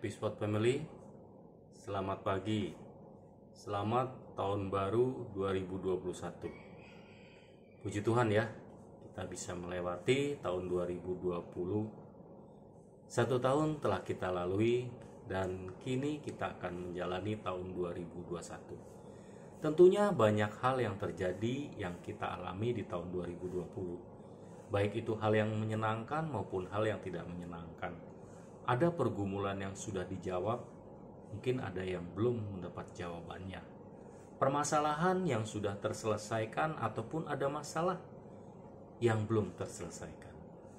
Happy Spot Family, selamat pagi, selamat tahun baru 2021. Puji Tuhan ya, kita bisa melewati tahun 2020. Satu tahun telah kita lalui dan kini kita akan menjalani tahun 2021. Tentunya banyak hal yang terjadi yang kita alami di tahun 2020. Baik itu hal yang menyenangkan maupun hal yang tidak menyenangkan. Ada pergumulan yang sudah dijawab, mungkin ada yang belum mendapat jawabannya. Permasalahan yang sudah terselesaikan ataupun ada masalah yang belum terselesaikan.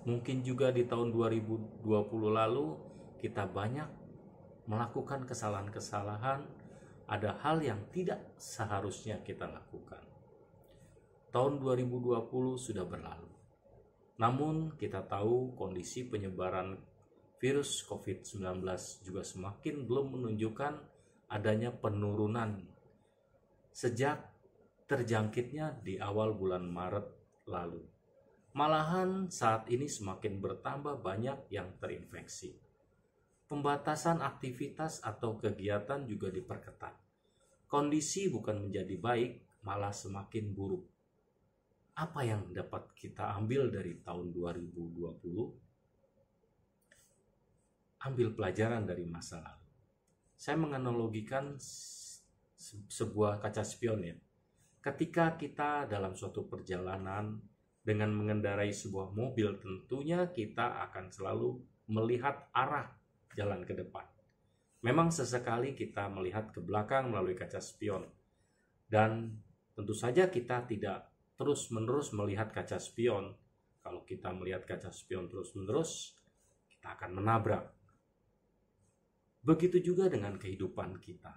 Mungkin juga di tahun 2020 lalu kita banyak melakukan kesalahan-kesalahan, ada hal yang tidak seharusnya kita lakukan. Tahun 2020 sudah berlalu. Namun kita tahu kondisi penyebaran virus COVID-19 juga semakin belum menunjukkan adanya penurunan sejak terjangkitnya di awal bulan Maret lalu. Malahan saat ini semakin bertambah banyak yang terinfeksi. Pembatasan aktivitas atau kegiatan juga diperketat. Kondisi bukan menjadi baik, malah semakin buruk. Apa yang dapat kita ambil dari tahun 2020? Ambil pelajaran dari masa lalu. Saya menganalogikan sebuah kaca spion ya. Ketika kita dalam suatu perjalanan dengan mengendarai sebuah mobil, tentunya kita akan selalu melihat arah jalan ke depan. Memang sesekali kita melihat ke belakang melalui kaca spion. Dan tentu saja kita tidak terus-menerus melihat kaca spion. Kalau kita melihat kaca spion terus-menerus, kita akan menabrak. Begitu juga dengan kehidupan kita.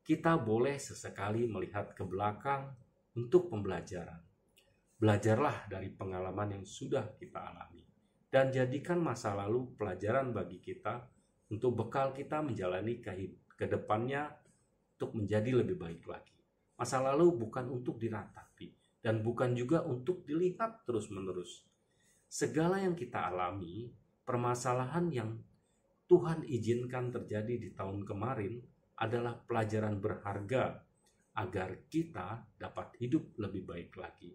Kita boleh sesekali melihat ke belakang untuk pembelajaran. Belajarlah dari pengalaman yang sudah kita alami. Dan jadikan masa lalu pelajaran bagi kita untuk bekal kita menjalani ke depannya untuk menjadi lebih baik lagi. Masa lalu bukan untuk diratapi dan bukan juga untuk dilihat terus-menerus. Segala yang kita alami, permasalahan yang Tuhan izinkan terjadi di tahun kemarin adalah pelajaran berharga agar kita dapat hidup lebih baik lagi.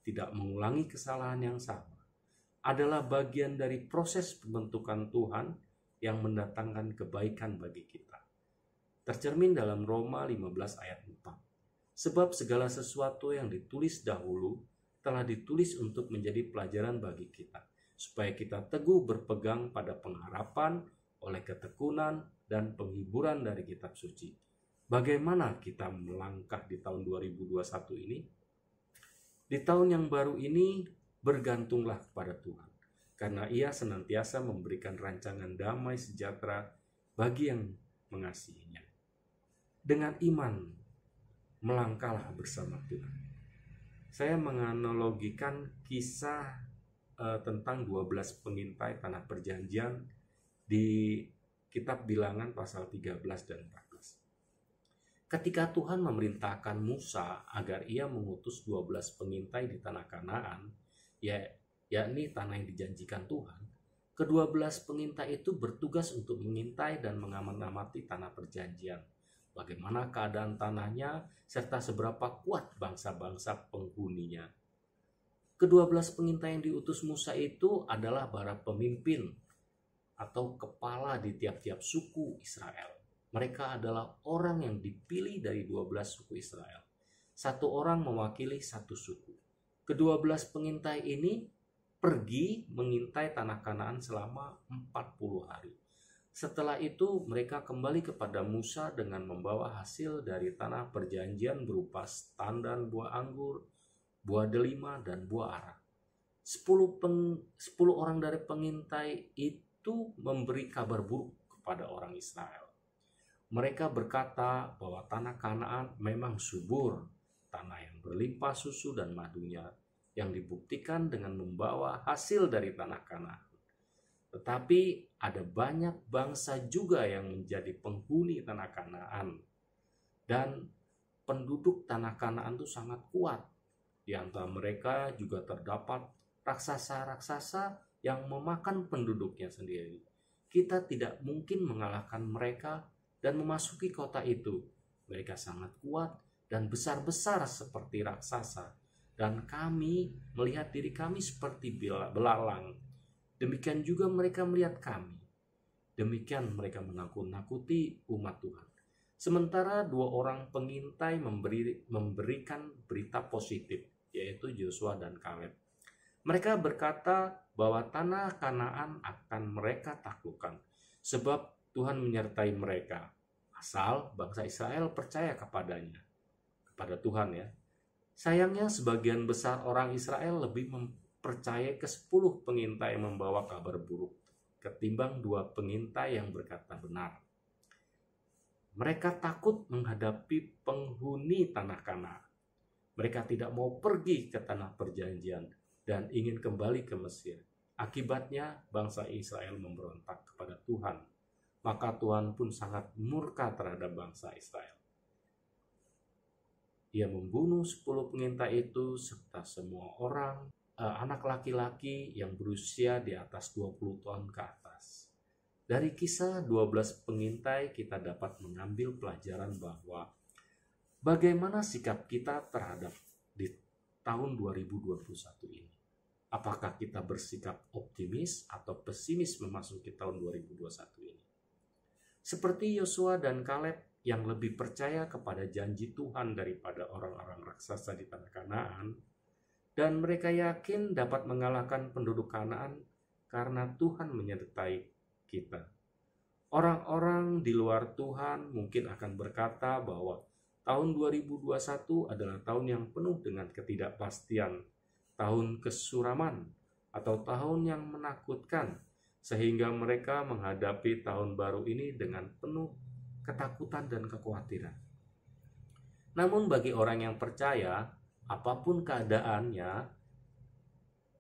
Tidak mengulangi kesalahan yang sama. Adalah bagian dari proses pembentukan Tuhan yang mendatangkan kebaikan bagi kita. Tercermin dalam Roma 15 ayat 4. Sebab segala sesuatu yang ditulis dahulu telah ditulis untuk menjadi pelajaran bagi kita, supaya kita teguh berpegang pada pengharapan oleh ketekunan dan penghiburan dari kitab suci. Bagaimana kita melangkah di tahun 2021 ini? Di tahun yang baru ini, bergantunglah kepada Tuhan, karena Ia senantiasa memberikan rancangan damai sejahtera bagi yang mengasihinya. Dengan iman, melangkahlah bersama Tuhan. Saya menganalogikan kisah tentang 12 pengintai tanah perjanjian di kitab Bilangan pasal 13 dan 14. Ketika Tuhan memerintahkan Musa agar ia mengutus 12 pengintai di tanah Kanaan, yakni tanah yang dijanjikan Tuhan, ke-12 pengintai itu bertugas untuk mengintai dan mengamati tanah perjanjian. Bagaimana keadaan tanahnya serta seberapa kuat bangsa-bangsa penghuninya. Ke-12 pengintai yang diutus Musa itu adalah para pemimpin atau kepala di tiap-tiap suku Israel. Mereka adalah orang yang dipilih dari 12 suku Israel. Satu orang mewakili satu suku. Ke-12 pengintai ini pergi mengintai tanah Kanaan selama 40 hari. Setelah itu mereka kembali kepada Musa dengan membawa hasil dari tanah perjanjian berupa tandan buah anggur, buah delima, dan buah ara. 10 orang dari pengintai itu memberi kabar buruk kepada orang Israel. Mereka berkata bahwa tanah Kanaan memang subur, tanah yang berlimpah susu dan madunya, yang dibuktikan dengan membawa hasil dari tanah Kanaan. Tetapi ada banyak bangsa juga yang menjadi penghuni tanah Kanaan. Dan penduduk tanah Kanaan itu sangat kuat. Di antara mereka juga terdapat raksasa-raksasa yang memakan penduduknya sendiri. kita tidak mungkin mengalahkan mereka dan memasuki kota itu. Mereka sangat kuat dan besar-besar seperti raksasa, dan kami melihat diri kami seperti belalang. Demikian juga mereka melihat kami. Demikian mereka menakut-nakuti umat Tuhan. Sementara dua orang pengintai memberikan berita positif, yaitu Yosua dan Kaleb. Mereka berkata bahwa tanah Kanaan akan mereka taklukkan, sebab Tuhan menyertai mereka, asal bangsa Israel percaya kepadanya, kepada Tuhan ya. Sayangnya sebagian besar orang Israel lebih mempercayai ke-10 pengintai yang membawa kabar buruk, ketimbang 2 pengintai yang berkata benar. Mereka takut menghadapi penghuni tanah Kanaan. Mereka tidak mau pergi ke tanah perjanjian dan ingin kembali ke Mesir. Akibatnya bangsa Israel memberontak kepada Tuhan. Maka Tuhan pun sangat murka terhadap bangsa Israel. Ia membunuh 10 pengintai itu serta semua orang, anak laki-laki yang berusia di atas 20 tahun ke atas. Dari kisah 12 pengintai kita dapat mengambil pelajaran bahwa bagaimana sikap kita terhadap di tahun 2021 ini. Apakah kita bersikap optimis atau pesimis memasuki tahun 2021 ini? Seperti Yosua dan Kaleb yang lebih percaya kepada janji Tuhan daripada orang-orang raksasa di tanah Kanaan, dan mereka yakin dapat mengalahkan penduduk Kanaan karena Tuhan menyertai kita. Orang-orang di luar Tuhan mungkin akan berkata bahwa tahun 2021 adalah tahun yang penuh dengan ketidakpastian, tahun kesuraman, atau tahun yang menakutkan, sehingga mereka menghadapi tahun baru ini dengan penuh ketakutan dan kekhawatiran. Namun bagi orang yang percaya, apapun keadaannya,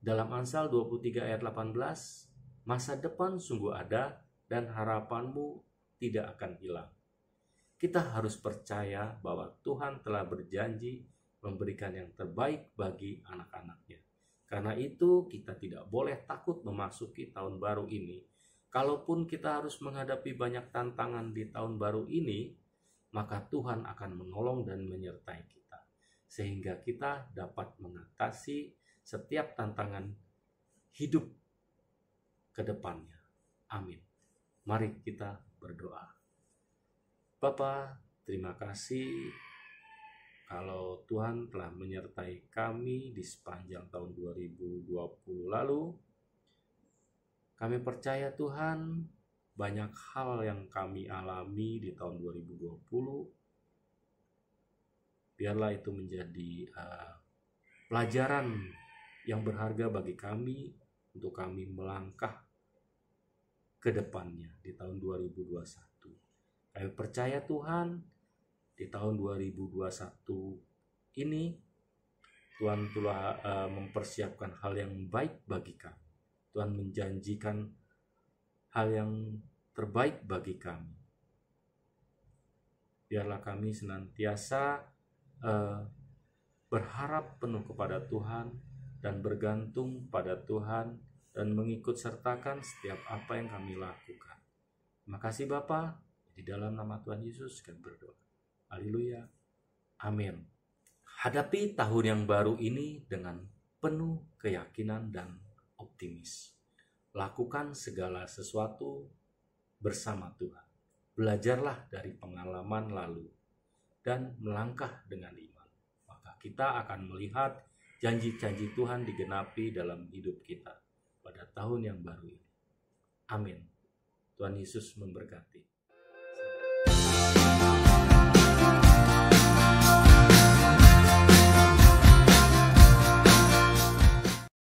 dalam Amsal 23 ayat 18, masa depan sungguh ada dan harapanmu tidak akan hilang. Kita harus percaya bahwa Tuhan telah berjanji memberikan yang terbaik bagi anak-anaknya. Karena itu kita tidak boleh takut memasuki tahun baru ini. Kalaupun kita harus menghadapi banyak tantangan di tahun baru ini, maka Tuhan akan menolong dan menyertai kita. Sehingga kita dapat mengatasi setiap tantangan hidup ke depannya. Amin. Mari kita berdoa. Bapa, terima kasih kalau Tuhan telah menyertai kami di sepanjang tahun 2020 lalu. Kami percaya Tuhan, banyak hal yang kami alami di tahun 2020. Biarlah itu menjadi pelajaran yang berharga bagi kami untuk kami melangkah ke depannya di tahun 2021. Kami percaya Tuhan, di tahun 2021 ini Tuhan telah mempersiapkan hal yang baik bagi kami. Tuhan menjanjikan hal yang terbaik bagi kami. Biarlah kami senantiasa berharap penuh kepada Tuhan dan bergantung pada Tuhan dan mengikut sertakan setiap apa yang kami lakukan. Terima kasih Bapa, di dalam nama Tuhan Yesus kami berdoa. Haleluya. Amin. Hadapi tahun yang baru ini dengan penuh keyakinan dan optimis. Lakukan segala sesuatu bersama Tuhan. Belajarlah dari pengalaman lalu dan melangkah dengan iman. Maka kita akan melihat janji-janji Tuhan digenapi dalam hidup kita pada tahun yang baru ini. Amin. Tuhan Yesus memberkati.